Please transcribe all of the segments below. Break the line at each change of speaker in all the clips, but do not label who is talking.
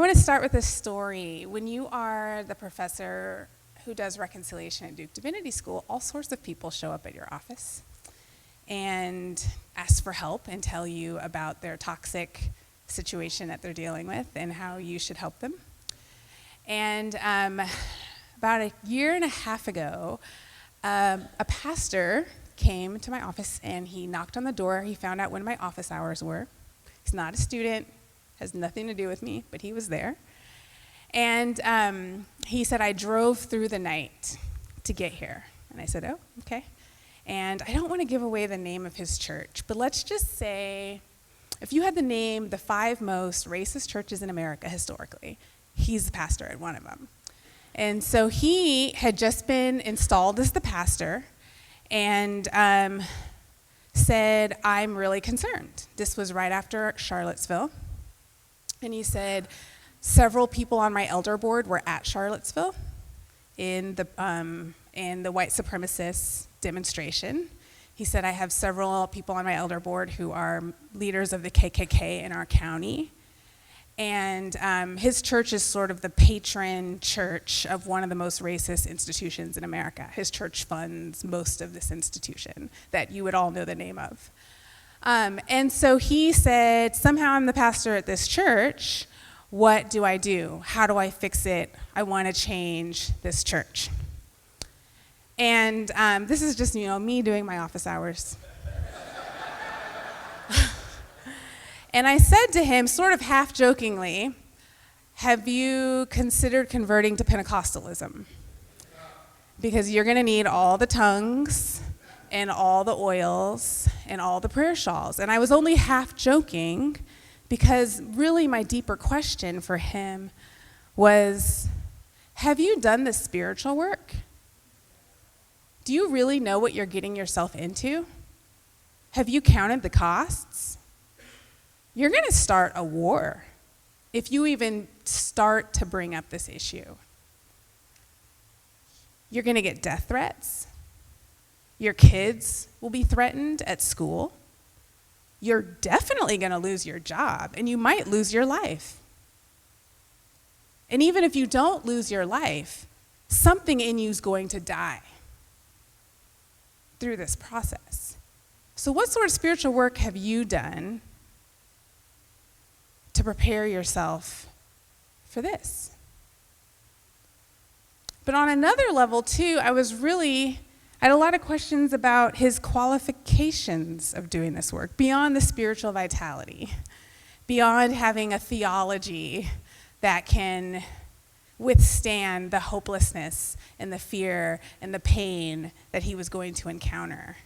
want to start with a story. When you are the professor who does reconciliation at Duke Divinity School, all sorts of people show up at your office and ask for help and tell you about their toxic situation that they're dealing with and how you should help them. And about a year and a half ago, a pastor came to my office and he knocked on the door. He found out when my office hours were. He's not a student, has nothing to do with me, but he was there. And he said, I drove through the night to get here. And I said, oh, okay. And I don't want to give away the name of his church, but let's just say, if you had to name the 5 most racist churches in America historically, he's the pastor at one of them. And so he had just been installed as the pastor and said, I'm really concerned. This was right after Charlottesville. And he said, several people on my elder board were at Charlottesville in the white supremacist demonstration. He said, I have several people on my elder board who are leaders of the KKK in our county. And his church is sort of the patron church of one of the most racist institutions in America. His church funds most of this institution that you would all know the name of. And so he said, somehow I'm the pastor at this church. What do I do? How do I fix it? I want to change this church. And this is just, me doing my office hours. And I said to him, sort of half-jokingly, have you considered converting to Pentecostalism? Because you're going to need all the tongues and all the oils and all the prayer shawls. And I was only half-joking because really my deeper question for him was, have you done the spiritual work? Do you really know what you're getting yourself into? Have you counted the costs? You're going to start a war if you even start to bring up this issue. You're going to get death threats. Your kids will be threatened at school. You're definitely going to lose your job, and you might lose your life. And even if you don't lose your life, something in you is going to die through this process. So what sort of spiritual work have you done to prepare yourself for this? But on another level, too, I had a lot of questions about his qualifications of doing this work, beyond the spiritual vitality, beyond having a theology that can withstand the hopelessness and the fear and the pain that he was going to encounter.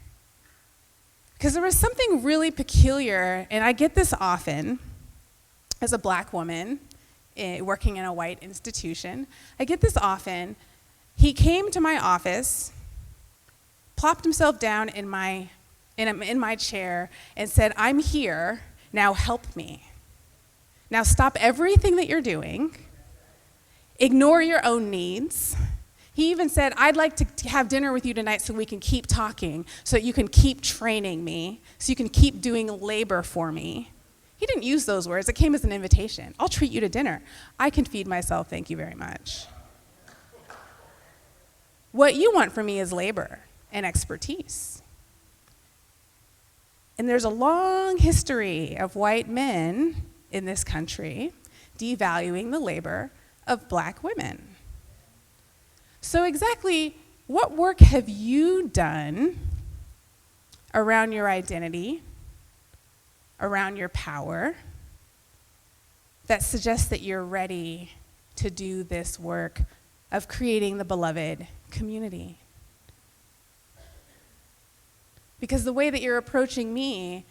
Because there was something really peculiar, and I get this often, as a black woman working in a white institution. I get this often. He came to my office, plopped himself down in my chair, and said, I'm here, now help me. Now stop everything that you're doing, ignore your own needs. He even said, I'd like to have dinner with you tonight so we can keep talking, so that you can keep training me, so you can keep doing labor for me. He didn't use those words. It came as an invitation. I'll treat you to dinner. I can feed myself, thank you very much. What you want from me is labor and expertise. And there's a long history of white men in this country devaluing the labor of black women. So exactly what work have you done around your identity, around your power, that suggests that you're ready to do this work of creating the beloved community? Because the way that you're approaching me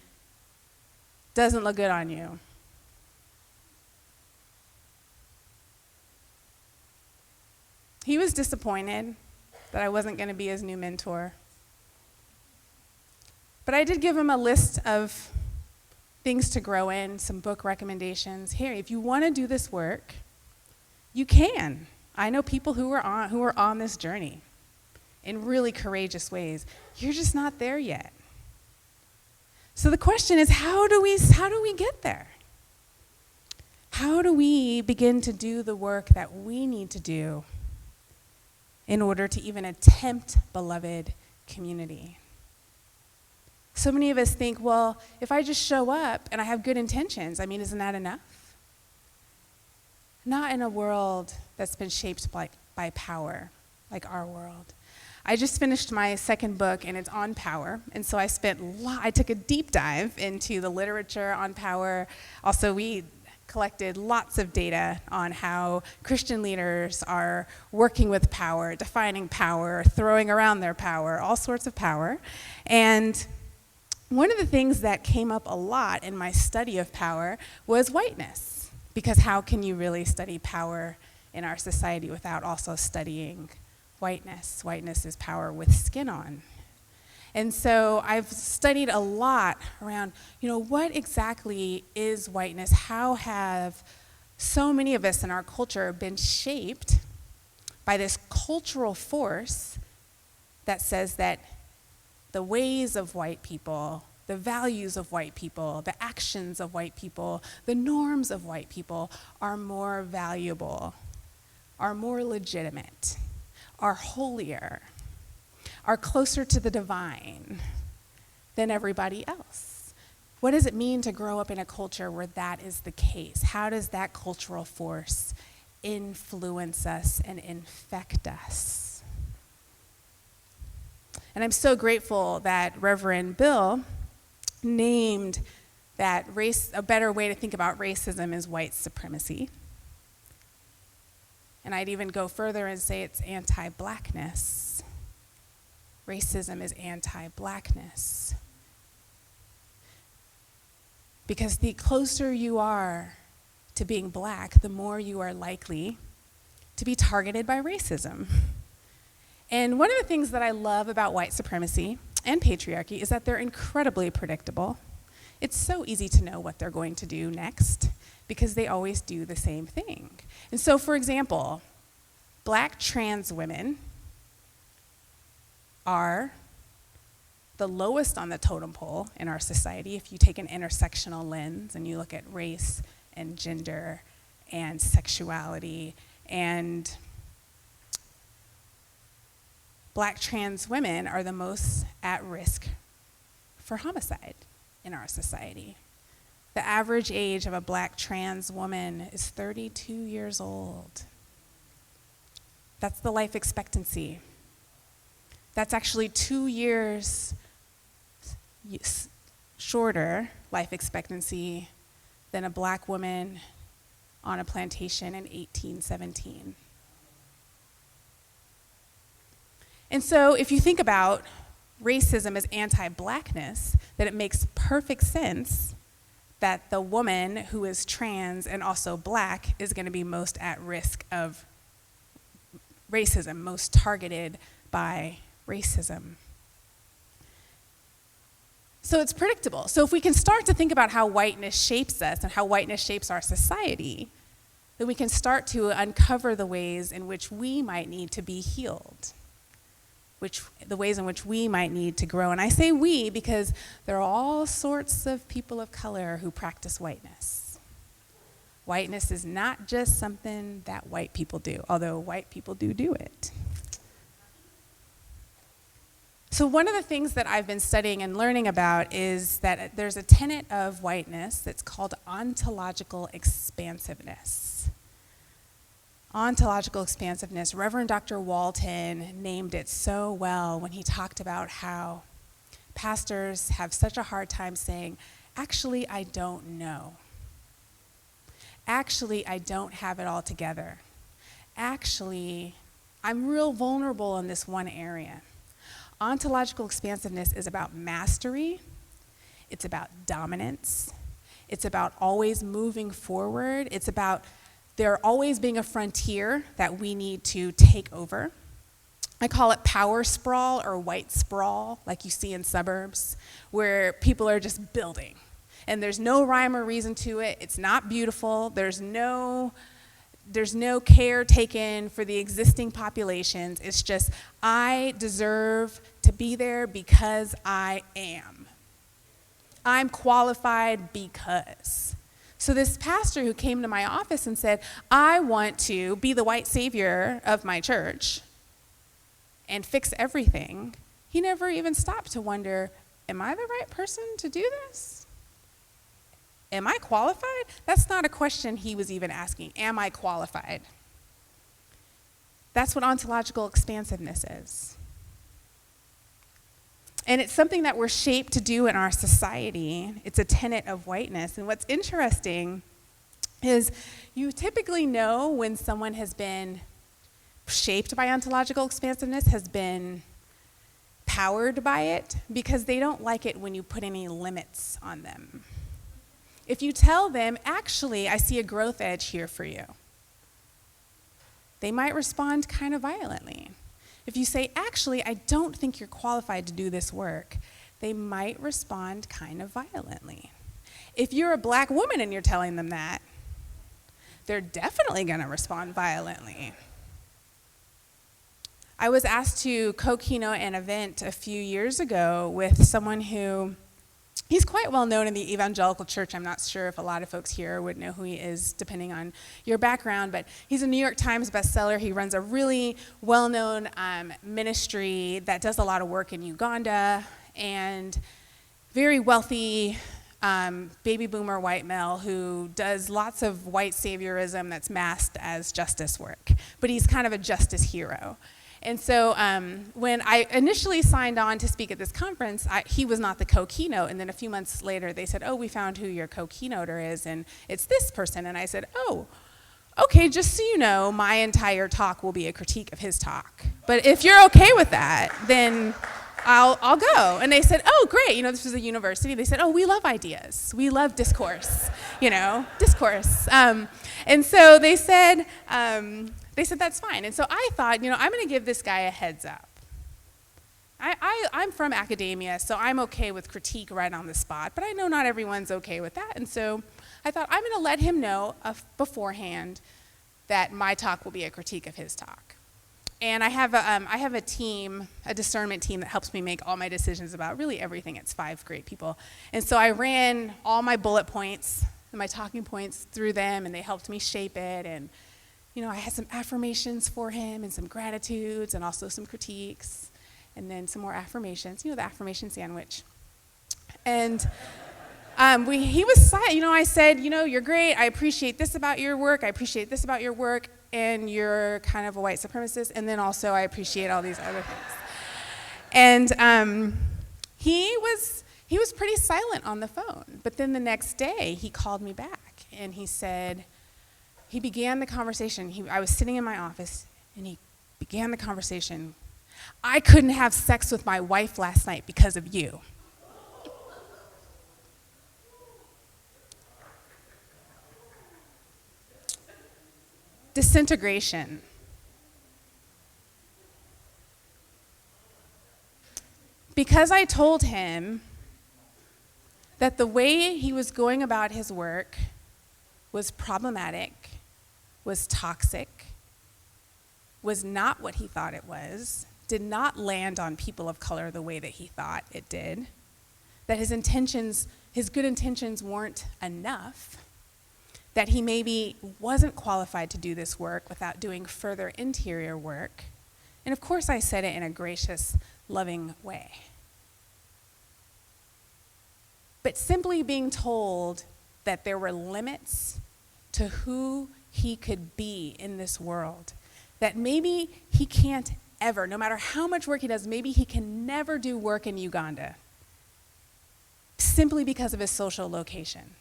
doesn't look good on you. He was disappointed that I wasn't going to be his new mentor. But I did give him a list of things to grow in, some book recommendations. Here, if you want to do this work, you can. I know people who are on this journey in really courageous ways. You're just not there yet. So the question is, how do we get there? How do we begin to do the work that we need to do in order to even attempt beloved community? So many of us think, well, if I just show up and I have good intentions, isn't that enough? Not in a world that's been shaped by power, like our world. I just finished my second book, and it's on power, and so I took a deep dive into the literature on power. Also, we collected lots of data on how Christian leaders are working with power, defining power, throwing around their power, all sorts of power. And one of the things that came up a lot in my study of power was whiteness, because how can you really study power in our society without also studying whiteness? Whiteness is power with skin on. And so I've studied a lot around, what exactly is whiteness? How have so many of us in our culture been shaped by this cultural force that says that the ways of white people, the values of white people, the actions of white people, the norms of white people are more valuable, are more legitimate, are holier, are closer to the divine than everybody else. What does it mean to grow up in a culture where that is the case? How does that cultural force influence us and infect us? And I'm so grateful that Reverend Bill named that a better way to think about racism is white supremacy. And I'd even go further and say it's anti-blackness. Racism is anti-blackness. Because the closer you are to being black, the more you are likely to be targeted by racism. And one of the things that I love about white supremacy and patriarchy is that they're incredibly predictable. It's so easy to know what they're going to do next because they always do the same thing. And so, for example, black trans women are the lowest on the totem pole in our society if you take an intersectional lens and you look at race and gender and sexuality. And black trans women are the most at risk for homicide in our society. The average age of a black trans woman is 32 years old. That's the life expectancy. That's actually 2 years shorter life expectancy than a black woman on a plantation in 1817. And so if you think about racism as anti-blackness, then it makes perfect sense that the woman who is trans and also black is going to be most at risk of racism, most targeted by racism. So it's predictable. So if we can start to think about how whiteness shapes us and how whiteness shapes our society, then we can start to uncover the ways in which we might need to be healed, the ways in which we might need to grow. And I say we because there are all sorts of people of color who practice whiteness. Whiteness is not just something that white people do, although white people do it. So one of the things that I've been studying and learning about is that there's a tenet of whiteness that's called ontological expansiveness. Ontological expansiveness, Reverend Dr. Walton named it so well when he talked about how pastors have such a hard time saying, actually, I don't know. Actually, I don't have it all together. Actually, I'm real vulnerable in this one area. Ontological expansiveness is about mastery. It's about dominance. It's about always moving forward. It's about there always being a frontier that we need to take over. I call it power sprawl or white sprawl, like you see in suburbs, where people are just building. And there's no rhyme or reason to it. It's not beautiful. There's no care taken for the existing populations. It's just, I deserve to be there because I am. I'm qualified because. So this pastor who came to my office and said, I want to be the white savior of my church and fix everything, he never even stopped to wonder, am I the right person to do this? Am I qualified? That's not a question he was even asking. Am I qualified? That's what ontological expansiveness is. And it's something that we're shaped to do in our society. It's a tenet of whiteness. And what's interesting is you typically know when someone has been shaped by ontological expansiveness, has been powered by it, because they don't like it when you put any limits on them. If you tell them, actually, I see a growth edge here for you, they might respond kind of violently. If you say, actually, I don't think you're qualified to do this work, they might respond kind of violently. If you're a black woman and you're telling them that, they're definitely going to respond violently. I was asked to co-keynote an event a few years ago with someone who, he's quite well known in the evangelical church. I'm not sure if a lot of folks here would know who he is, depending on your background, but he's a New York Times bestseller. He runs a really well-known ministry that does a lot of work in Uganda, and very wealthy baby boomer white male who does lots of white saviorism that's masked as justice work, but he's kind of a justice hero. And so when I initially signed on to speak at this conference, he was not the co-keynote, and then a few months later they said, oh, we found who your co-keynoter is, and it's this person. And I said, oh, okay, just so you know, my entire talk will be a critique of his talk. But if you're okay with that, then I'll go. And they said, oh, great. This was a university. They said, oh, we love ideas. We love discourse, discourse. And so they said, that's fine. And so I thought, I'm going to give this guy a heads up. I'm from academia, so I'm okay with critique right on the spot, but I know not everyone's okay with that. And so I thought, I'm going to let him know beforehand that my talk will be a critique of his talk. And I have a team, a discernment team that helps me make all my decisions about really everything. It's 5 great people. And so I ran all my bullet points and my talking points through them, and they helped me shape it. And, I had some affirmations for him and some gratitudes and also some critiques, and then some more affirmations, the affirmation sandwich. And he was silent. I said, you're great. I appreciate this about your work. I appreciate this about your work. And you're kind of a white supremacist, and then also I appreciate all these other things. And he was pretty silent on the phone. But then the next day, he called me back, and he said, he began the conversation. I was sitting in my office, and he began the conversation. I couldn't have sex with my wife last night because of you. Disintegration. Because I told him that the way he was going about his work was problematic, was toxic, was not what he thought it was, did not land on people of color the way that he thought it did, that his good intentions weren't enough, that he maybe wasn't qualified to do this work without doing further interior work. And of course I said it in a gracious, loving way. But simply being told that there were limits to who he could be in this world, that maybe he can't ever, no matter how much work he does, maybe he can never do work in Uganda simply because of his social location.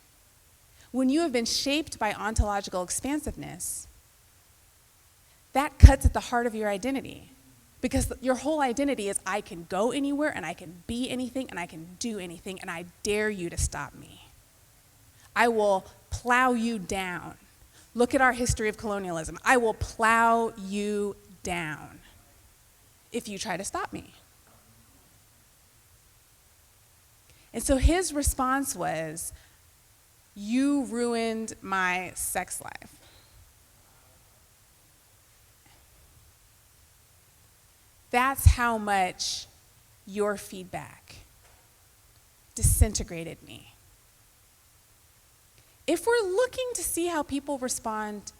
When you have been shaped by ontological expansiveness, that cuts at the heart of your identity. Because your whole identity is, I can go anywhere, and I can be anything, and I can do anything, and I dare you to stop me. I will plow you down. Look at our history of colonialism. I will plow you down if you try to stop me. And so his response was, you ruined my sex life. That's how much your feedback disintegrated me. If we're looking to see how people respond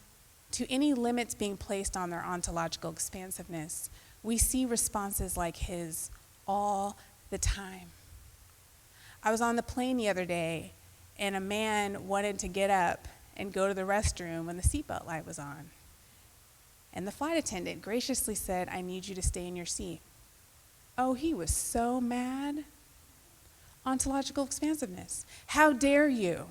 to any limits being placed on their ontological expansiveness, we see responses like his all the time. I was on the plane the other day, and a man wanted to get up and go to the restroom when the seatbelt light was on. And the flight attendant graciously said, "I need you to stay in your seat." Oh, he was so mad. Ontological expansiveness. How dare you?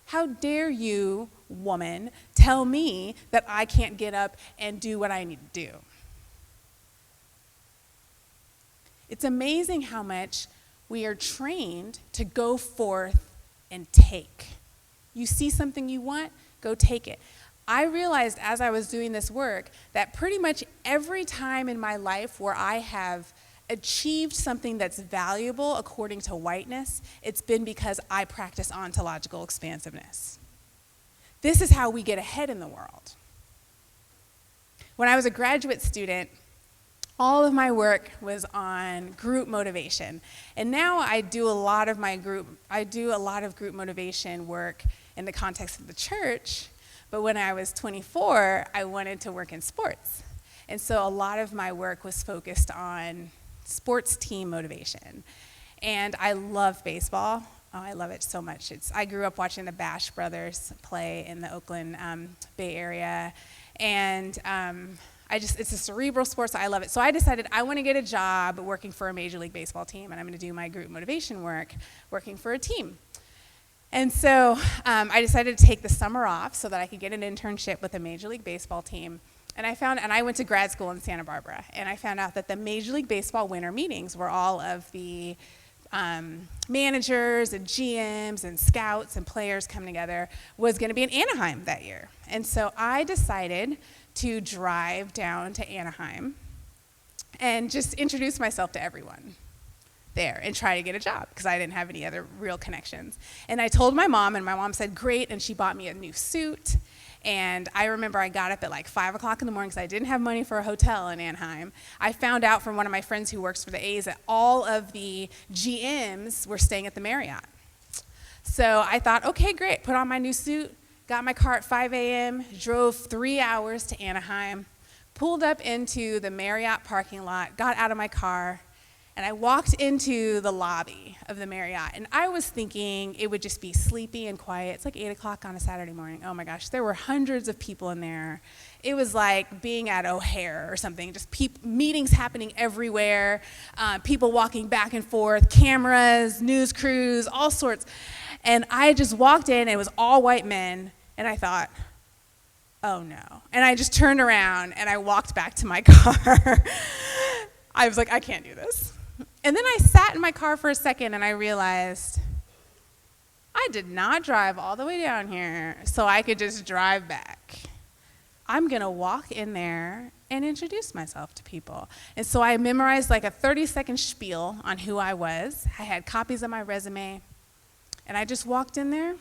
How dare you, woman, tell me that I can't get up and do what I need to do? It's amazing how much we are trained to go forth and take. You see something you want, go take it. I realized as I was doing this work that pretty much every time in my life where I have achieved something that's valuable according to whiteness, it's been because I practice ontological expansiveness. This is how we get ahead in the world. When I was a graduate student, all of my work was on group motivation. And now I do a lot of group motivation work in the context of the church, but when I was 24, I wanted to work in sports. And so a lot of my work was focused on sports team motivation. And I love baseball. Oh, I love it so much. I grew up watching the Bash Brothers play in the Oakland Bay Area. And it's a cerebral sport, so I love it. So I decided I want to get a job working for a Major League Baseball team, and I'm going to do my group motivation work working for a team. And so I decided to take the summer off so that I could get an internship with a Major League Baseball team. And I went to grad school in Santa Barbara, and I found out that the Major League Baseball winter meetings where all of the managers and GMs and scouts and players come together was going to be in Anaheim that year. And so I decided to drive down to Anaheim and just introduce myself to everyone there and try to get a job because I didn't have any other real connections. And I told my mom, and my mom said, "Great," and she bought me a new suit. And I remember I got up at like 5 o'clock in the morning because I didn't have money for a hotel in Anaheim. I found out from one of my friends who works for the A's that all of the GMs were staying at the Marriott. So I thought, okay, great, put on my new suit, got my car at 5 a.m., drove 3 hours to Anaheim, pulled up into the Marriott parking lot, got out of my car, and I walked into the lobby of the Marriott, and I was thinking it would just be sleepy and quiet. It's like 8 o'clock on a Saturday morning. Oh my gosh, there were hundreds of people in there. It was like being at O'Hare or something, just meetings happening everywhere, people walking back and forth, cameras, news crews, all sorts. And I just walked in, and it was all white men, and I thought, oh no. And I just turned around, and I walked back to my car. I was like, I can't do this. And then I sat in my car for a second, and I realized I did not drive all the way down here so I could just drive back. I'm going to walk in there and introduce myself to people. And so I memorized like a 30-second spiel on who I was. I had copies of my resume, and I just walked in there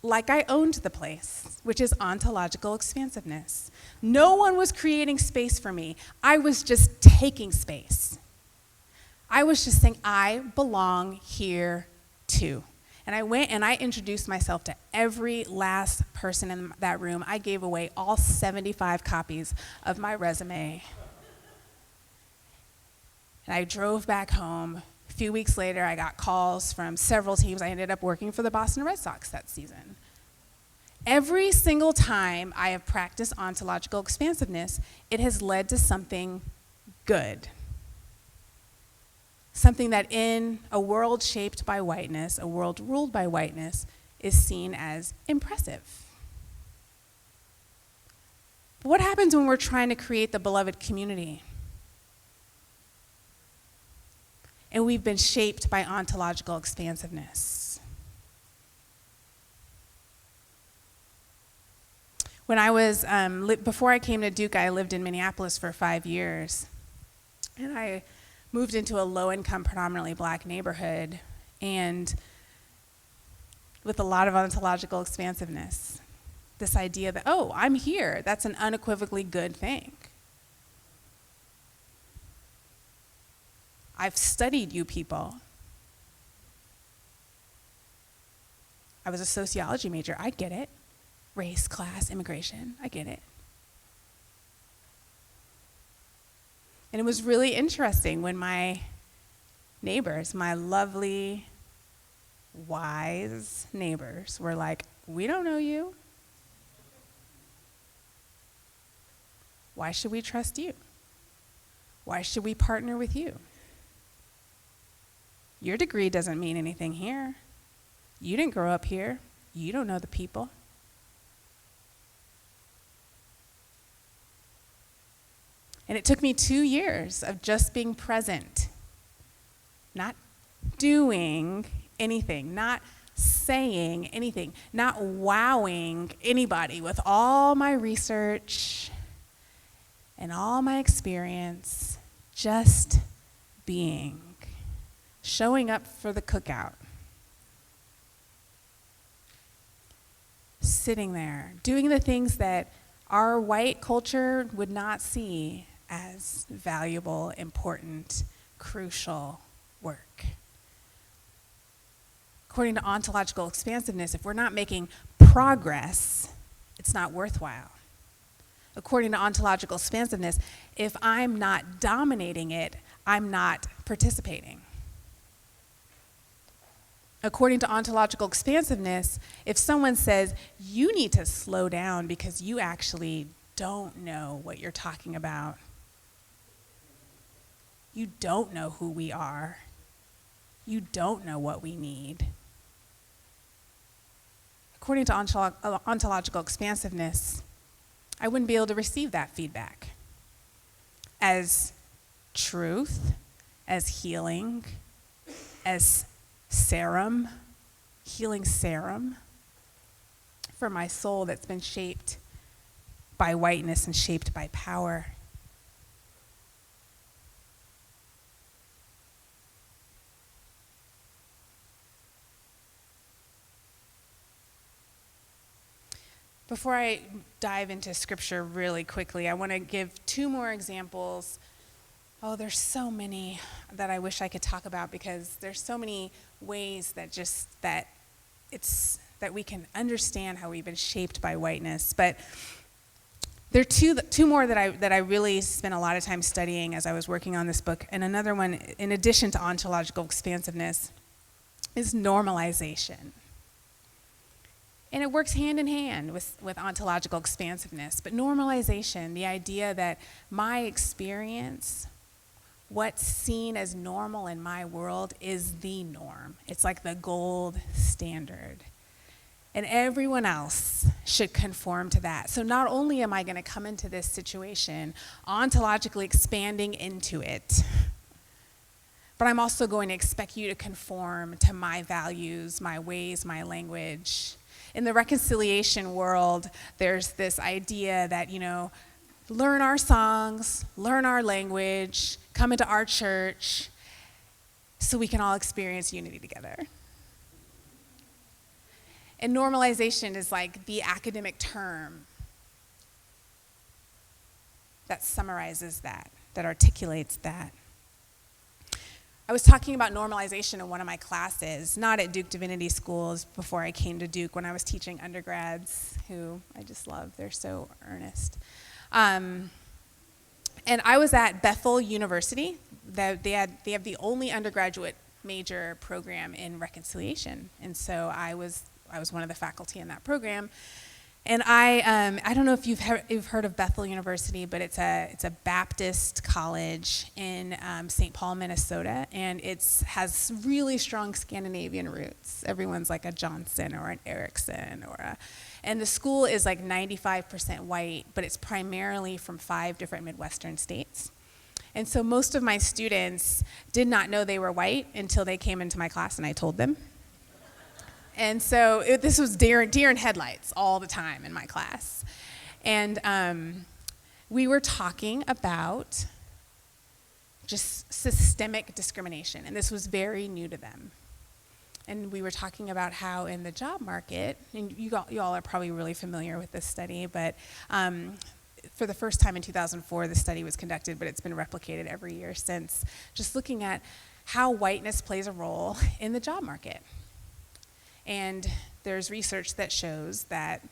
like I owned the place, which is ontological expansiveness. No one was creating space for me. I was just taking space. I was just saying, I belong here too. And I went and I introduced myself to every last person in that room. I gave away all 75 copies of my resume. And I drove back home. A few weeks later, I got calls from several teams. I ended up working for the Boston Red Sox that season. Every single time I have practiced ontological expansiveness, it has led to something good. Something that in a world shaped by whiteness, a world ruled by whiteness, is seen as impressive. But what happens when we're trying to create the beloved community? And we've been shaped by ontological expansiveness. When I was, before I came to Duke, I lived in Minneapolis for 5 years. And I moved into a low-income, predominantly black neighborhood, and with a lot of ontological expansiveness. This idea that, oh, I'm here, that's an unequivocally good thing. I've studied you people. I was a sociology major. I get it. Race, class, immigration. I get it. And it was really interesting when my neighbors, my lovely, wise neighbors, were like, we don't know you. Why should we trust you? Why should we partner with you? Your degree doesn't mean anything here. You didn't grow up here. You don't know the people. And it took me 2 years of just being present, not doing anything, not saying anything, not wowing anybody with all my research and all my experience, just being, showing up for the cookout, sitting there, doing the things that our white culture would not see as valuable, important, crucial work. According to ontological expansiveness, if we're not making progress, it's not worthwhile. According to ontological expansiveness, if I'm not dominating it, I'm not participating. According to ontological expansiveness, if someone says, you need to slow down because you actually don't know what you're talking about, you don't know who we are, you don't know what we need. According to ontological expansiveness, I wouldn't be able to receive that feedback as truth, as healing, as serum, healing serum for my soul that's been shaped by whiteness and shaped by power. Before I dive into scripture really quickly, I want to give 2 more examples. Oh, there's so many that I wish I could talk about because there's so many ways that we can understand how we've been shaped by whiteness. But there are two more that I really spent a lot of time studying as I was working on this book. And another one, in addition to ontological expansiveness, is normalization. And it works hand in hand with ontological expansiveness. But normalization, the idea that my experience, what's seen as normal in my world, is the norm. It's like the gold standard. And everyone else should conform to that. So not only am I going to come into this situation ontologically expanding into it, but I'm also going to expect you to conform to my values, my ways, my language. In the reconciliation world, there's this idea that, learn our songs, learn our language, come into our church so we can all experience unity together. And normalization is like the academic term that summarizes that articulates that. I was talking about normalization in one of my classes, not at Duke Divinity schools before I came to Duke, when I was teaching undergrads, who I just love. They're so earnest. And I was at Bethel University. They have the only undergraduate major program in reconciliation. And so I was one of the faculty in that program. And I don't know if you've heard of Bethel University, but it's a Baptist college in St. Paul, Minnesota, and it has really strong Scandinavian roots. Everyone's like a Johnson or an Erickson and the school is like 95% white, but it's primarily from 5 different Midwestern states. And so most of my students did not know they were white until they came into my class and I told them. And so this was deer in headlights all the time in my class. And we were talking about just systemic discrimination, and this was very new to them. And we were talking about how in the job market, and you all are probably really familiar with this study, but for the first time in 2004, the study was conducted, but it's been replicated every year since, just looking at how whiteness plays a role in the job market. And there's research that shows that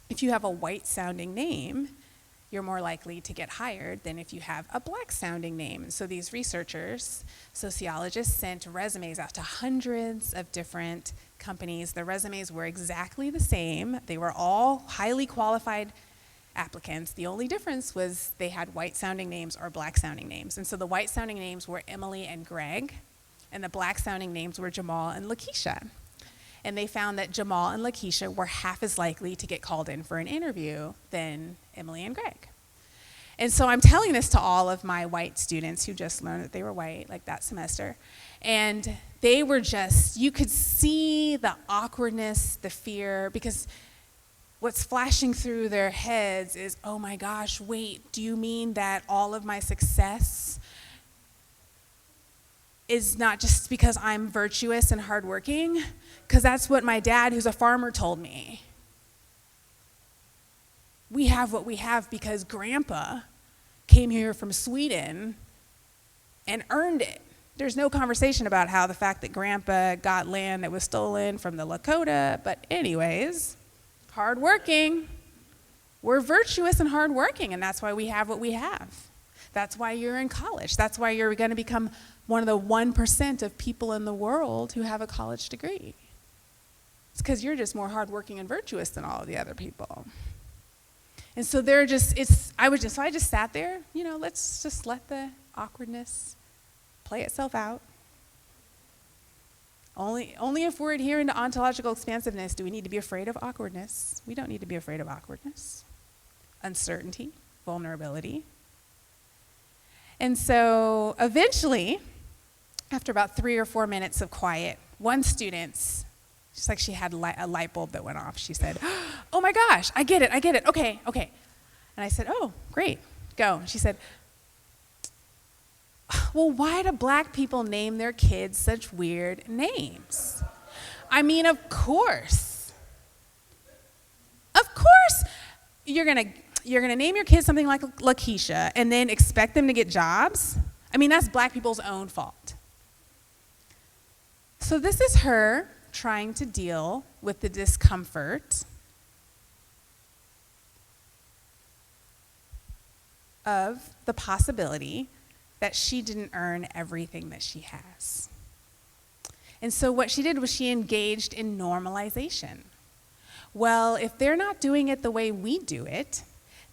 if you have a white-sounding name, you're more likely to get hired than if you have a black-sounding name. And so these researchers, sociologists, sent resumes out to hundreds of different companies. The resumes were exactly the same. They were all highly qualified applicants. The only difference was they had white-sounding names or black-sounding names. And so the white-sounding names were Emily and Greg, and the black-sounding names were Jamal and Lakeisha. And they found that Jamal and Lakeisha were half as likely to get called in for an interview than Emily and Greg. And so I'm telling this to all of my white students who just learned that they were white, like that semester. And they were just, you could see the awkwardness, the fear, because what's flashing through their heads is, oh my gosh, wait, do you mean that all of my success is not just because I'm virtuous and hardworking? Because that's what my dad, who's a farmer, told me. We have what we have because Grandpa came here from Sweden and earned it. There's no conversation about how the fact that Grandpa got land that was stolen from the Lakota, but anyways, hardworking. We're virtuous and hardworking, and that's why we have what we have. That's why you're in college. That's why you're going to become one of the 1% of people in the world who have a college degree. It's because you're just more hardworking and virtuous than all of the other people. And so I just sat there, let's just let the awkwardness play itself out. Only if we're adhering to ontological expansiveness do we need to be afraid of awkwardness. We don't need to be afraid of awkwardness, uncertainty, vulnerability. And so eventually, after about 3 or 4 minutes of quiet, one student, just like she had a light bulb that went off, she said, oh my gosh, I get it, okay. And I said, oh, great, go. And she said, well, why do black people name their kids such weird names? I mean, of course, you're gonna name your kids something like Lakeisha and then expect them to get jobs? I mean, that's black people's own fault. So this is her trying to deal with the discomfort of the possibility that she didn't earn everything that she has. And so what she did was she engaged in normalization. Well, if they're not doing it the way we do it,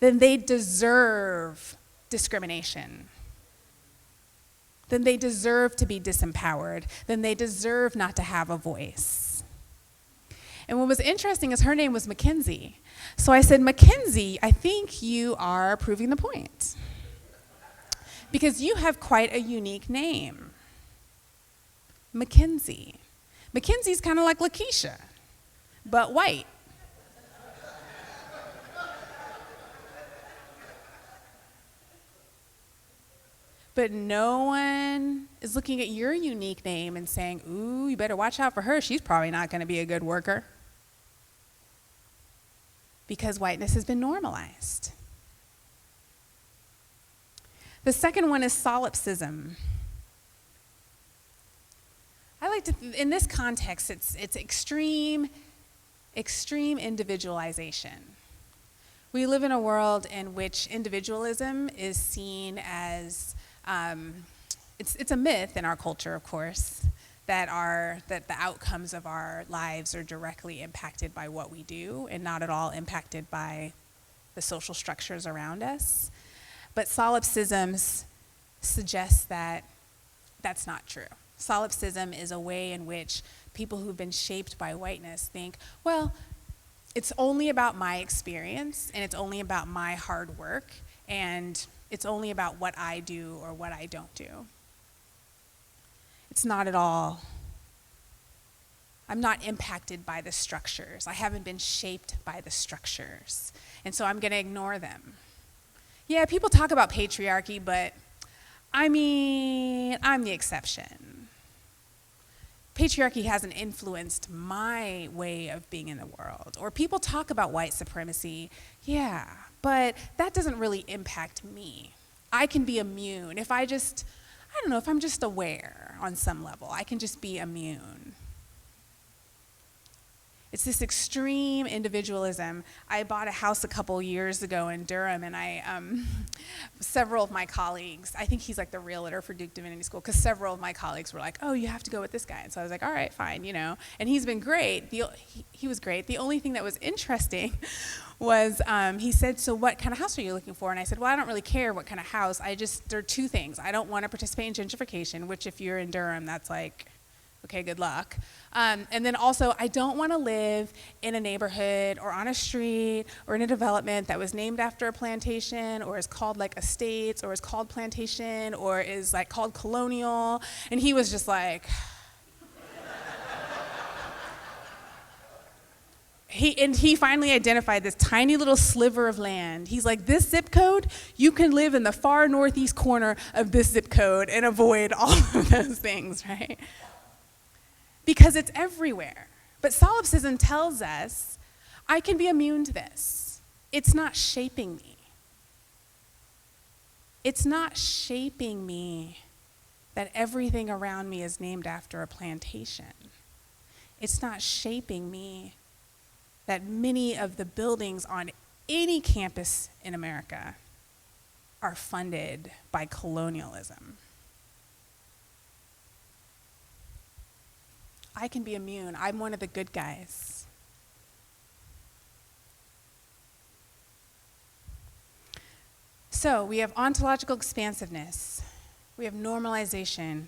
then they deserve discrimination. Then they deserve to be disempowered. Then they deserve not to have a voice. And what was interesting is her name was Mackenzie. So I said, Mackenzie, I think you are proving the point. Because you have quite a unique name. Mackenzie. Mackenzie's kind of like Lakeisha, but white. But no one is looking at your unique name and saying, ooh, you better watch out for her. She's probably not going to be a good worker. Because whiteness has been normalized. The second one is solipsism. I like to, in this context, it's extreme individualization. We live in a world in which individualism is seen as, it's a myth in our culture, of course, that the outcomes of our lives are directly impacted by what we do and not at all impacted by the social structures around us. But solipsism suggests that that's not true. Solipsism is a way in which people who've been shaped by whiteness think, well, it's only about my experience, and it's only about my hard work, and it's only about what I do or what I don't do. It's not at all. I'm not impacted by the structures. I haven't been shaped by the structures, and so I'm going to ignore them. Yeah, people talk about patriarchy, but I mean, I'm the exception. Patriarchy hasn't influenced my way of being in the world. Or people talk about white supremacy, yeah, but that doesn't really impact me. I can be immune. If I'm just aware on some level, I can just be immune. It's this extreme individualism. I bought a house a couple years ago in Durham, and several of my colleagues, I think he's like the realtor for Duke Divinity School, because several of my colleagues were like, oh, you have to go with this guy. And so I was like, all right, fine, And he's been great. He was great. The only thing that was interesting was he said, so what kind of house are you looking for? And I said, well, I don't really care what kind of house. There are two things. I don't want to participate in gentrification, which if you're in Durham, that's like, okay, good luck. And then also, I don't want to live in a neighborhood or on a street or in a development that was named after a plantation or is called like estates or is called plantation or is like called colonial. And he was just like, he finally identified this tiny little sliver of land. He's like, this zip code, you can live in the far northeast corner of this zip code and avoid all of those things, right? Because it's everywhere. But solipsism tells us, I can be immune to this. It's not shaping me. It's not shaping me that everything around me is named after a plantation. It's not shaping me that many of the buildings on any campus in America are funded by colonialism. I can be immune. I'm one of the good guys. So we have ontological expansiveness. We have normalization.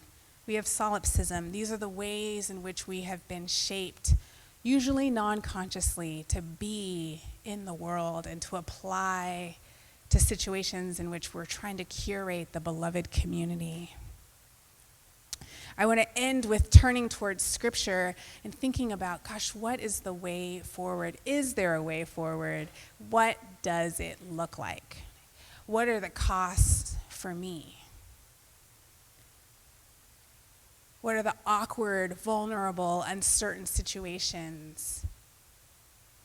We have solipsism. These are the ways in which we have been shaped, usually non-consciously, to be in the world and to apply to situations in which we're trying to curate the beloved community. I want to end with turning towards Scripture and thinking about, gosh, what is the way forward? Is there a way forward? What does it look like? What are the costs for me? What are the awkward, vulnerable, uncertain situations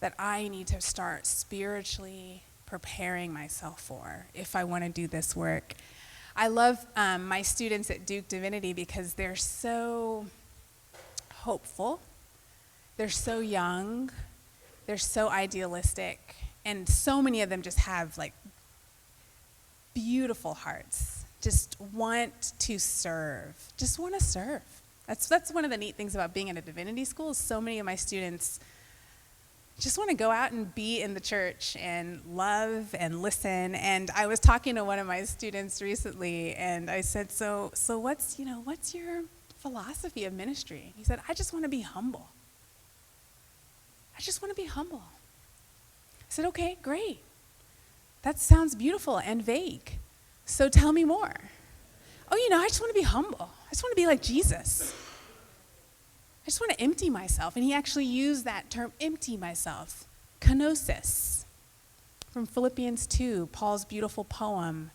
that I need to start spiritually preparing myself for if I want to do this work? I love my students at Duke Divinity because they're so hopeful, they're so young, they're so idealistic, and so many of them just have like beautiful hearts, just want to serve, just want to serve. That's one of the neat things about being in a divinity school is so many of my students just want to go out and be in the church and love and listen. And I was talking to one of my students recently, and I said, so what's your philosophy of ministry? He said, I just want to be humble. I just want to be humble. I said, okay, great. That sounds beautiful and vague. So tell me more. Oh, I just want to be humble. I just want to be like Jesus. I just want to empty myself. And he actually used that term, empty myself. Kenosis. From Philippians 2, Paul's beautiful poem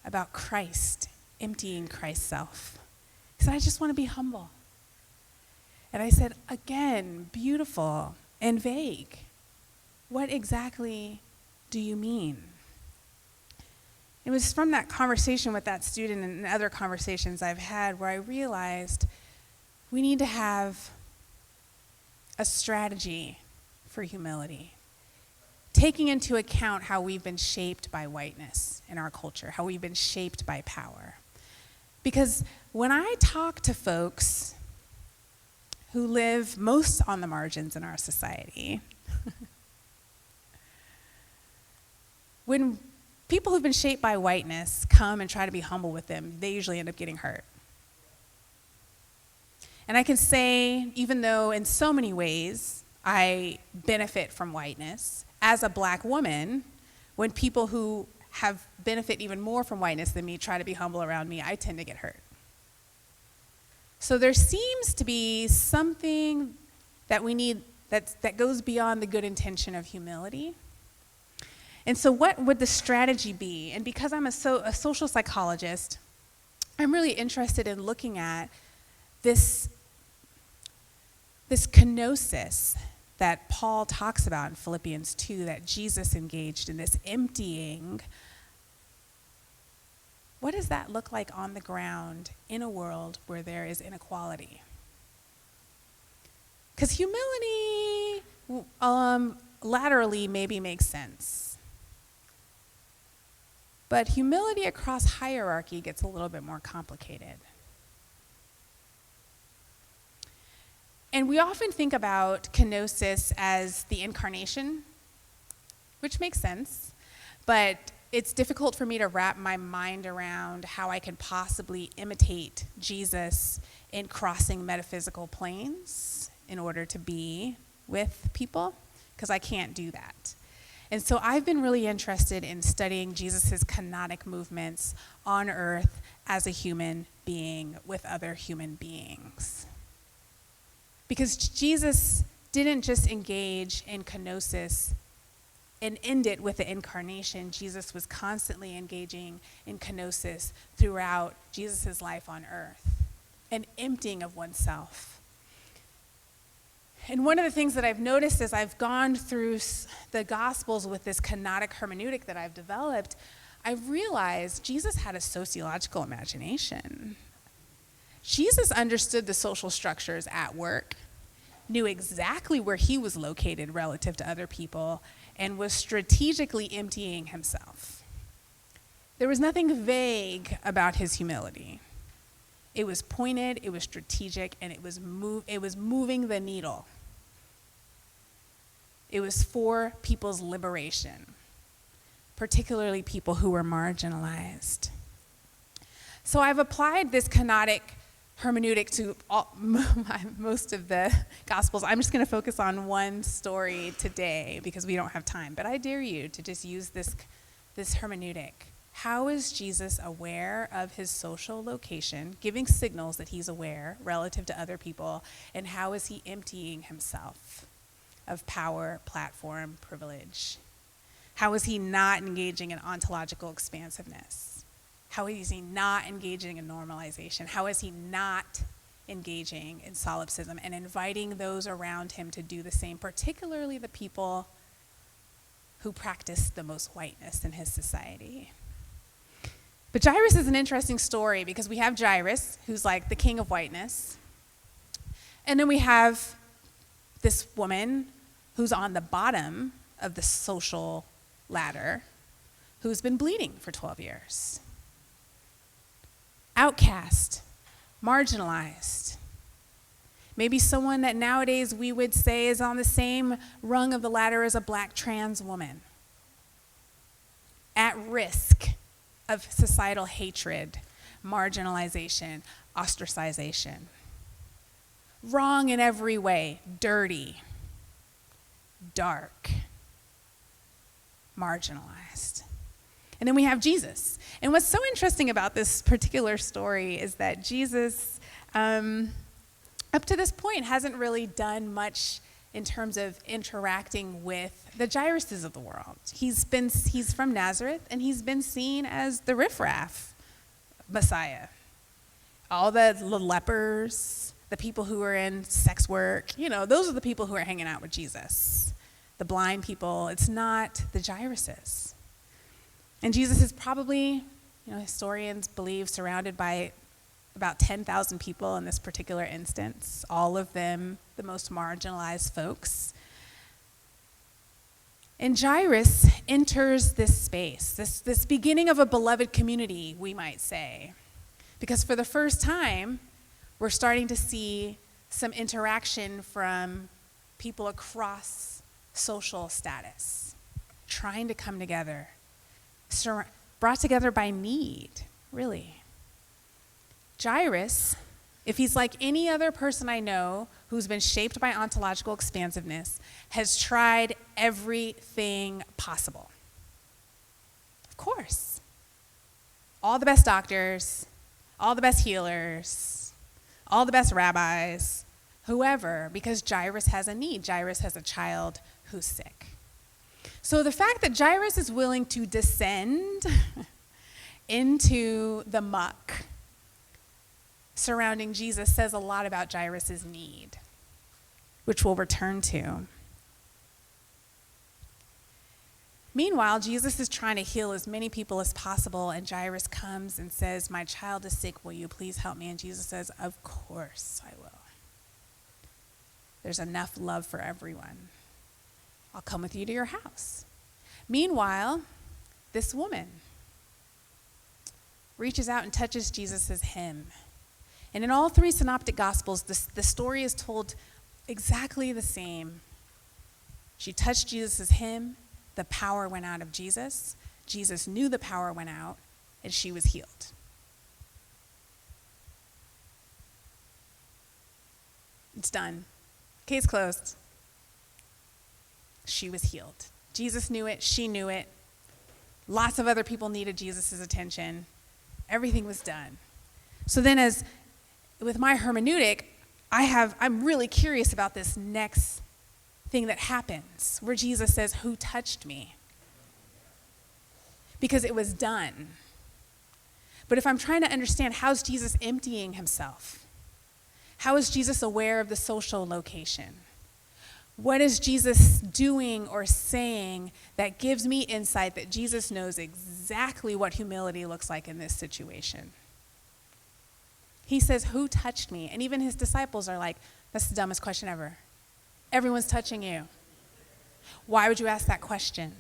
about Christ, emptying Christ's self. He said, I just want to be humble. And I said, again, beautiful and vague. What exactly do you mean? It was from that conversation with that student and other conversations I've had where I realized we need to have a strategy for humility, taking into account how we've been shaped by whiteness in our culture, how we've been shaped by power. Because when I talk to folks who live most on the margins in our society, when people who've been shaped by whiteness come and try to be humble with them, they usually end up getting hurt. And I can say, even though in so many ways I benefit from whiteness, as a black woman, when people who have benefit even more from whiteness than me try to be humble around me, I tend to get hurt. So there seems to be something that we need that goes beyond the good intention of humility. And so what would the strategy be? And because I'm a social psychologist, I'm really interested in looking at this kenosis that Paul talks about in Philippians 2, that Jesus engaged in, this emptying. What does that look like on the ground in a world where there is inequality? Because humility laterally maybe makes sense. But humility across hierarchy gets a little bit more complicated. And we often think about kenosis as the incarnation, which makes sense, but it's difficult for me to wrap my mind around how I can possibly imitate Jesus in crossing metaphysical planes in order to be with people, because I can't do that. And so I've been really interested in studying Jesus' kenotic movements on earth as a human being with other human beings. Because Jesus didn't just engage in kenosis and end it with the incarnation. Jesus was constantly engaging in kenosis throughout Jesus' life on earth, an emptying of oneself. And one of the things that I've noticed as I've gone through the Gospels with this kenotic hermeneutic that I've developed, I've realized Jesus had a sociological imagination. Jesus understood the social structures at work, knew exactly where he was located relative to other people, and was strategically emptying himself. There was nothing vague about his humility. It was pointed, it was strategic, and it was moving the needle. It was for people's liberation, particularly people who were marginalized. So I've applied this kenotic hermeneutic to most of the Gospels. I'm just going to focus on one story today because we don't have time, but I dare you to just use this hermeneutic. How is Jesus aware of his social location, giving signals that he's aware relative to other people, and how is he emptying himself of power, platform, privilege? How is he not engaging in ontological expansiveness? How is he not engaging in normalization? How is he not engaging in solipsism and inviting those around him to do the same, particularly the people who practice the most whiteness in his society? But Jairus is an interesting story because we have Jairus, who's like the king of whiteness. And then we have this woman who's on the bottom of the social ladder, who's been bleeding for 12 years. Outcast, marginalized. Maybe someone that nowadays we would say is on the same rung of the ladder as a black trans woman. At risk of societal hatred, marginalization, ostracization. Wrong in every way, dirty, dark, marginalized. And then we have Jesus. And what's so interesting about this particular story is that Jesus, up to this point, hasn't really done much in terms of interacting with the Jairuses of the world. He's from Nazareth, and he's been seen as the riffraff Messiah. All the lepers, the people who are in sex work, those are the people who are hanging out with Jesus. The blind people, it's not the Jairuses. And Jesus is probably, historians believe, surrounded by about 10,000 people in this particular instance, all of them the most marginalized folks. And Jairus enters this space, this beginning of a beloved community, we might say. Because for the first time, we're starting to see some interaction from people across social status, trying to come together, brought together by need, really. Jairus, if he's like any other person I know who's been shaped by ontological expansiveness, has tried everything possible. Of course. All the best doctors, all the best healers, all the best rabbis, whoever, because Jairus has a need. Jairus has a child who's sick. So the fact that Jairus is willing to descend into the muck surrounding Jesus says a lot about Jairus' need, which we'll return to. Meanwhile, Jesus is trying to heal as many people as possible, and Jairus comes and says, "My child is sick, will you please help me?" And Jesus says, "Of course I will." There's enough love for everyone. I'll come with you to your house. Meanwhile, this woman reaches out and touches Jesus' hem. And in all three synoptic gospels, the story is told exactly the same. She touched Jesus' hem, the power went out of Jesus. Jesus knew the power went out, and she was healed. It's done. Case closed. She was healed. Jesus knew it. She knew it. Lots of other people needed Jesus' attention. Everything was done. So then with my hermeneutic, I'm really curious about this next thing that happens where Jesus says, "Who touched me?" Because it was done. But if I'm trying to understand, how's Jesus emptying himself? How is Jesus aware of the social location? What is Jesus doing or saying that gives me insight that Jesus knows exactly what humility looks like in this situation? He says, "Who touched me?" And even his disciples are like, "That's the dumbest question ever. Everyone's touching you. Why would you ask that question?"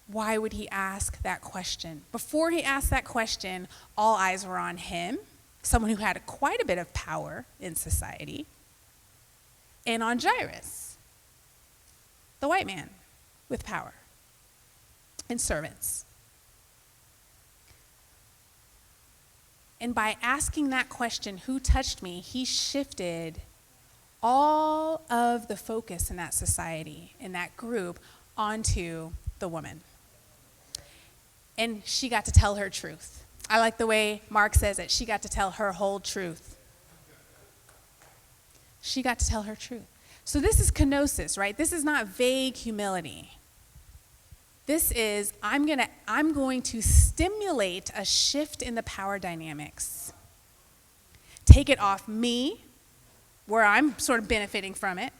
Why would he ask that question? Before he asked that question, all eyes were on him, someone who had quite a bit of power in society, and on Jairus, the white man with power and servants. And by asking that question, "Who touched me?" he shifted all of the focus in that society, in that group, onto the woman. And she got to tell her truth. I like the way Mark says it. She got to tell her whole truth. She got to tell her truth. So this is kenosis, right? This is not vague humility. This is, I'm going to stimulate a shift in the power dynamics. Take it off me, where I'm sort of benefiting from it.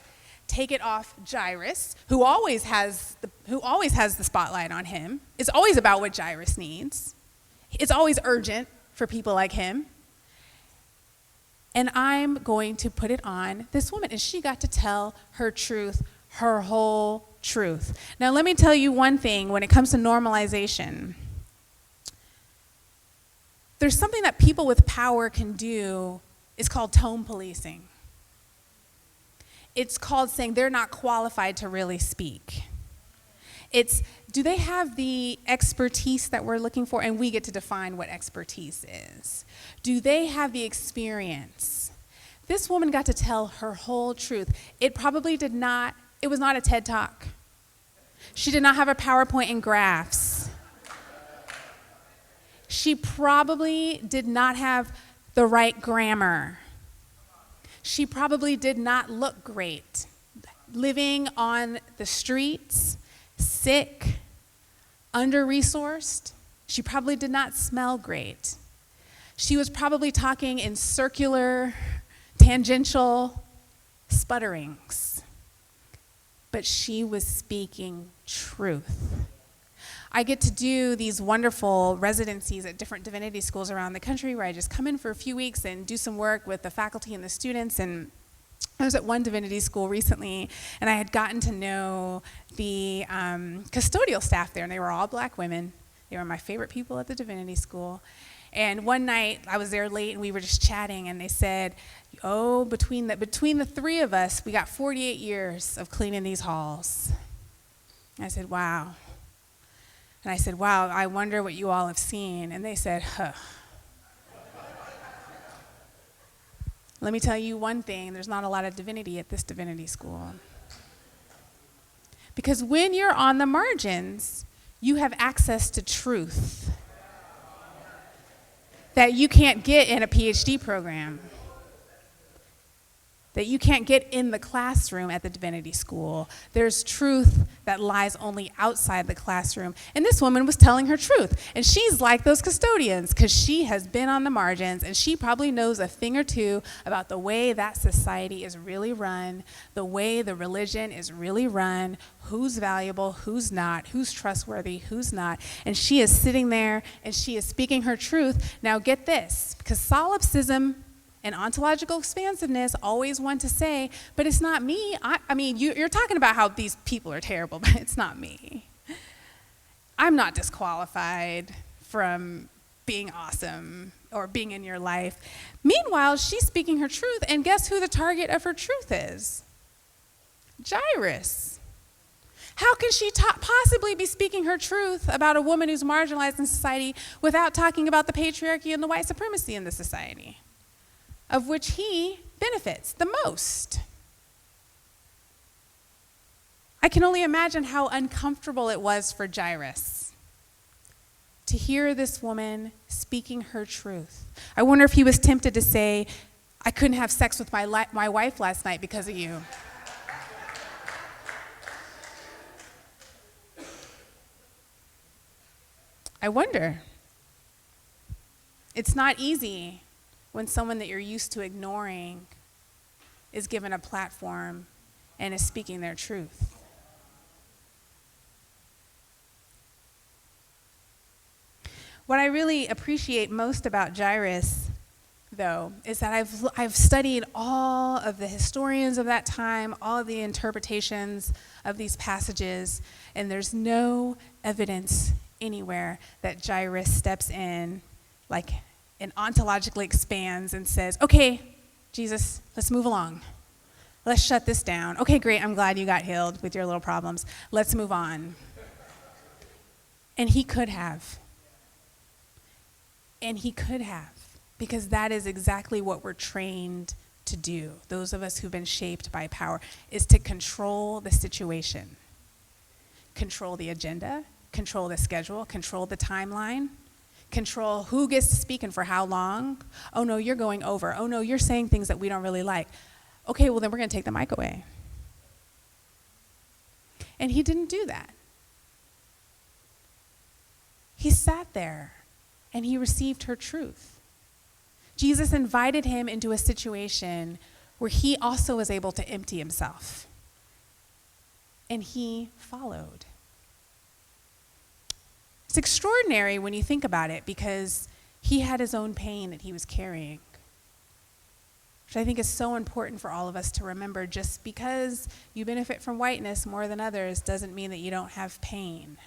Take it off Jairus, who always has the spotlight on him. It's always about what Jairus needs. It's always urgent for people like him. And I'm going to put it on this woman. And she got to tell her truth, her whole truth. Now, let me tell you one thing when it comes to normalization. There's something that people with power can do. It's called tone policing. It's called saying they're not qualified to really speak. It's, do they have the expertise that we're looking for? And we get to define what expertise is. Do they have the experience? This woman got to tell her whole truth. It was not a TED Talk. She did not have a PowerPoint and graphs. She probably did not have the right grammar. She probably did not look great. Living on the streets, sick, under-resourced. She probably did not smell great. She was probably talking in circular, tangential sputterings. But she was speaking truth. I get to do these wonderful residencies at different divinity schools around the country where I just come in for a few weeks and do some work with the faculty and the students. And I was at one divinity school recently, and I had gotten to know the custodial staff there, and they were all Black women. They were my favorite people at the divinity school. And one night, I was there late, and we were just chatting, and they said, "Oh, between the three of us, we got 48 years of cleaning these halls." And I said, "Wow." And I said, "Wow, I wonder what you all have seen." And they said, "Huh." Let me tell you one thing, there's not a lot of divinity at this divinity school. Because when you're on the margins, you have access to truth that you can't get in a PhD program, that you can't get in the classroom at the divinity school. There's truth that lies only outside the classroom. And this woman was telling her truth. And she's like those custodians because she has been on the margins, and she probably knows a thing or two about the way that society is really run, the way the religion is really run, who's valuable, who's not, who's trustworthy, who's not. And she is sitting there and she is speaking her truth. Now get this, because solipsism And ontological expansiveness always want to say, but it's not me. I mean, you're talking about how these people are terrible, but it's not me. I'm not disqualified from being awesome or being in your life. Meanwhile, she's speaking her truth, and guess who the target of her truth is? Jairus. How can she possibly be speaking her truth about a woman who's marginalized in society without talking about the patriarchy and the white supremacy in the society, of which he benefits the most? I can only imagine how uncomfortable it was for Jairus to hear this woman speaking her truth. I wonder if he was tempted to say, I couldn't have sex with my wife last night because of you. I wonder. It's not easy when someone that you're used to ignoring is given a platform and is speaking their truth. What I really appreciate most about Jairus, though, is that I've studied all of the historians of that time, all of the interpretations of these passages, and there's no evidence anywhere that Jairus steps in like and ontologically expands and says, okay, Jesus, let's move along. Let's shut this down. Okay, great, I'm glad you got healed with your little problems. Let's move on. And he could have. And he could have, because that is exactly what we're trained to do. Those of us who've been shaped by power is to control the situation, control the agenda, control the schedule, control the timeline, control who gets to speak and for how long. Oh no, you're going over. Oh no, you're saying things that we don't really like. Okay, well then we're going to take the mic away. And he didn't do that. He sat there and he received her truth. Jesus invited him into a situation where he also was able to empty himself. And he followed. It's extraordinary when you think about it, because he had his own pain that he was carrying, which I think is so important for all of us to remember. Just because you benefit from whiteness more than others doesn't mean that you don't have pain.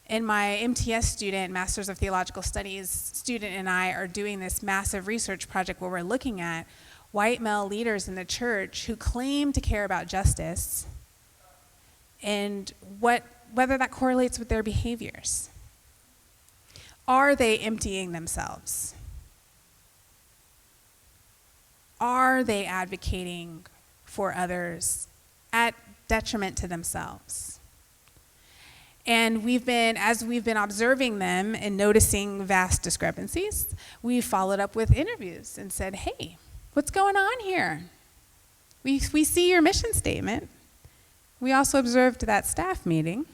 And my MTS student, Masters of Theological Studies student, and I are doing this massive research project where we're looking at white male leaders in the church who claim to care about justice and whether that correlates with their behaviors. Are they emptying themselves? Are they advocating for others at detriment to themselves? And as we've been observing them and noticing vast discrepancies, we followed up with interviews and said, hey, what's going on here? We see your mission statement. We also observed that staff meeting.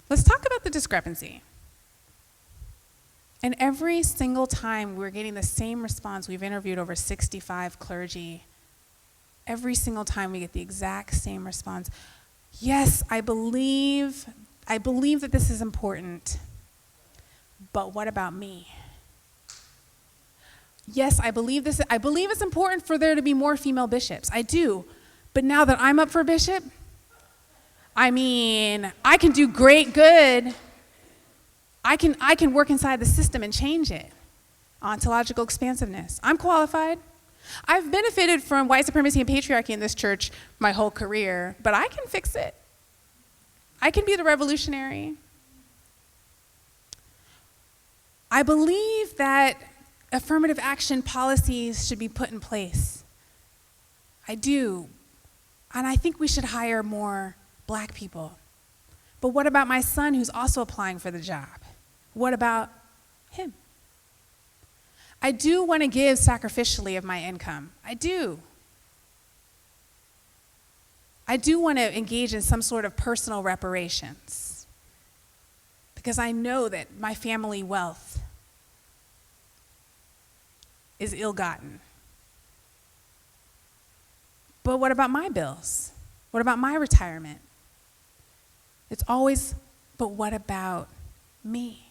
Let's talk about the discrepancy. And every single time we're getting the same response. We've interviewed over 65 clergy. Every single time we get the exact same response. Yes, I believe that this is important, but what about me? Yes, I believe it's important for there to be more female bishops. I do, but now that I'm up for bishop, I mean, I can do great good. I can work inside the system and change it. Ontological expansiveness. I'm qualified. I've benefited from white supremacy and patriarchy in this church my whole career, but I can fix it. I can be the revolutionary. I believe that affirmative action policies should be put in place. I do. And I think we should hire more Black people. But what about my son who's also applying for the job? What about him? I do want to give sacrificially of my income. I do. I do want to engage in some sort of personal reparations because I know that my family wealth is ill-gotten. But what about my bills? What about my retirement? It's always, but what about me?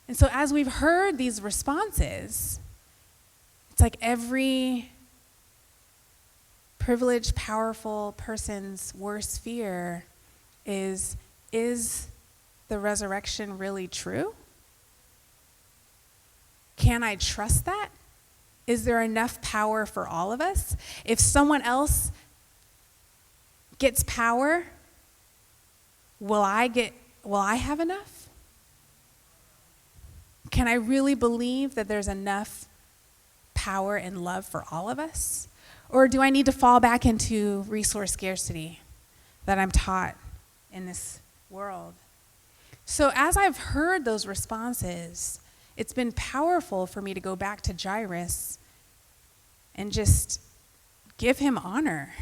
And so as we've heard these responses, it's like every privileged, powerful person's worst fear is the resurrection really true? Can I trust that? Is there enough power for all of us? If someone else gets power, will I have enough? Can I really believe that there's enough power and love for all of us? Or do I need to fall back into resource scarcity that I'm taught in this world? So as I've heard those responses, it's been powerful for me to go back to Jairus and just give him honor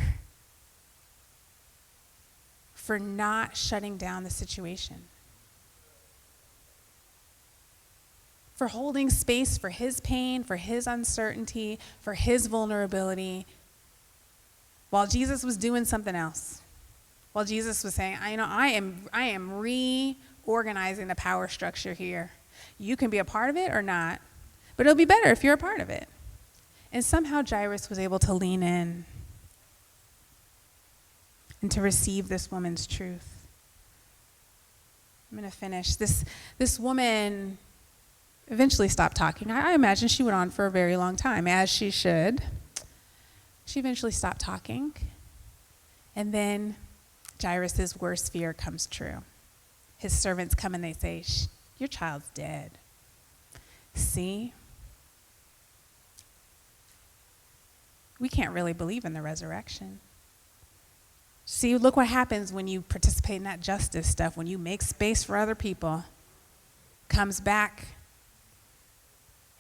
for not shutting down the situation, for holding space for his pain, for his uncertainty, for his vulnerability, while Jesus was doing something else. While Jesus was saying, I am reorganizing the power structure here. You can be a part of it or not, but it'll be better if you're a part of it. And somehow Jairus was able to lean in and to receive this woman's truth. I'm going to finish. This woman eventually stopped talking. I imagine she went on for a very long time, as she should. She eventually stopped talking. And then Jairus' worst fear comes true. His servants come and they say, your child's dead. See? We can't really believe in the resurrection. See, look what happens when you participate in that justice stuff, when you make space for other people. Comes back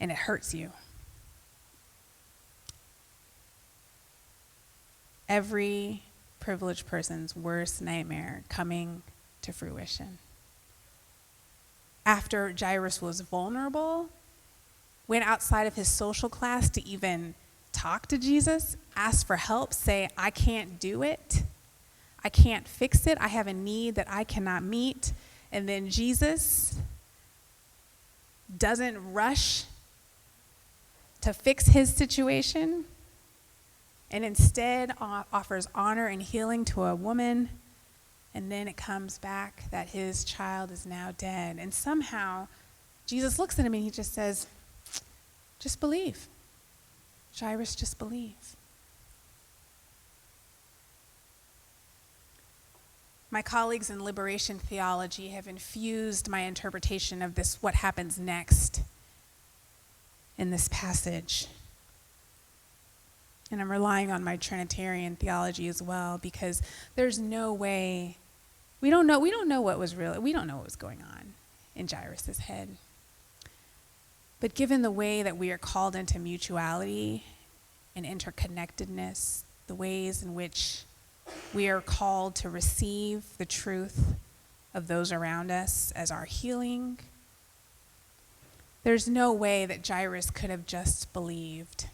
and it hurts you. Every privileged person's worst nightmare coming to fruition. After Jairus was vulnerable, went outside of his social class to even talk to Jesus, ask for help, say, I can't do it. I can't fix it. I have a need that I cannot meet. And then Jesus doesn't rush to fix his situation and instead offers honor and healing to a woman. And then it comes back that his child is now dead. And somehow Jesus looks at him and he just says, just believe. Jairus, just believe. My colleagues in liberation theology have infused my interpretation of this, what happens next in this passage. And I'm relying on my Trinitarian theology as well, because there's no way, we don't know what was going on in Jairus' head. But given the way that we are called into mutuality and interconnectedness, the ways in which we are called to receive the truth of those around us as our healing, there's no way that Jairus could have just believed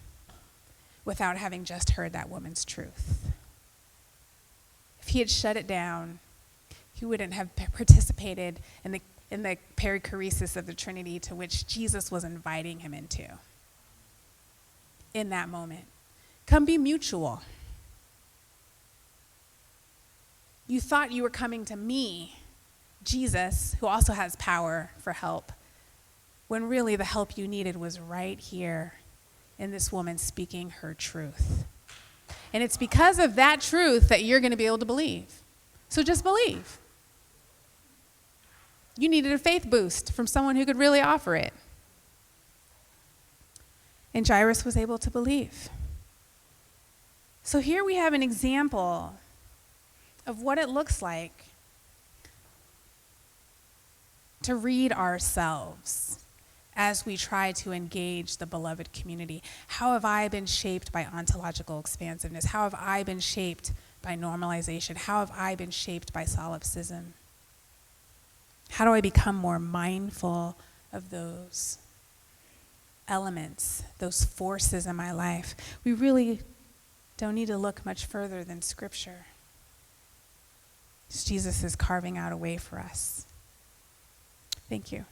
without having just heard that woman's truth. If he had shut it down, he wouldn't have participated in the perichoresis of the Trinity to which Jesus was inviting him into in that moment. Come be mutual. You thought you were coming to me, Jesus, who also has power for help, when really the help you needed was right here in this woman speaking her truth. And it's because of that truth that you're going to be able to believe. So just believe. You needed a faith boost from someone who could really offer it. And Jairus was able to believe. So here we have an example of what it looks like to read ourselves as we try to engage the beloved community. How have I been shaped by ontological expansiveness? How have I been shaped by normalization? How have I been shaped by solipsism? How do I become more mindful of those elements, those forces in my life? We really don't need to look much further than Scripture. Jesus is carving out a way for us. Thank you.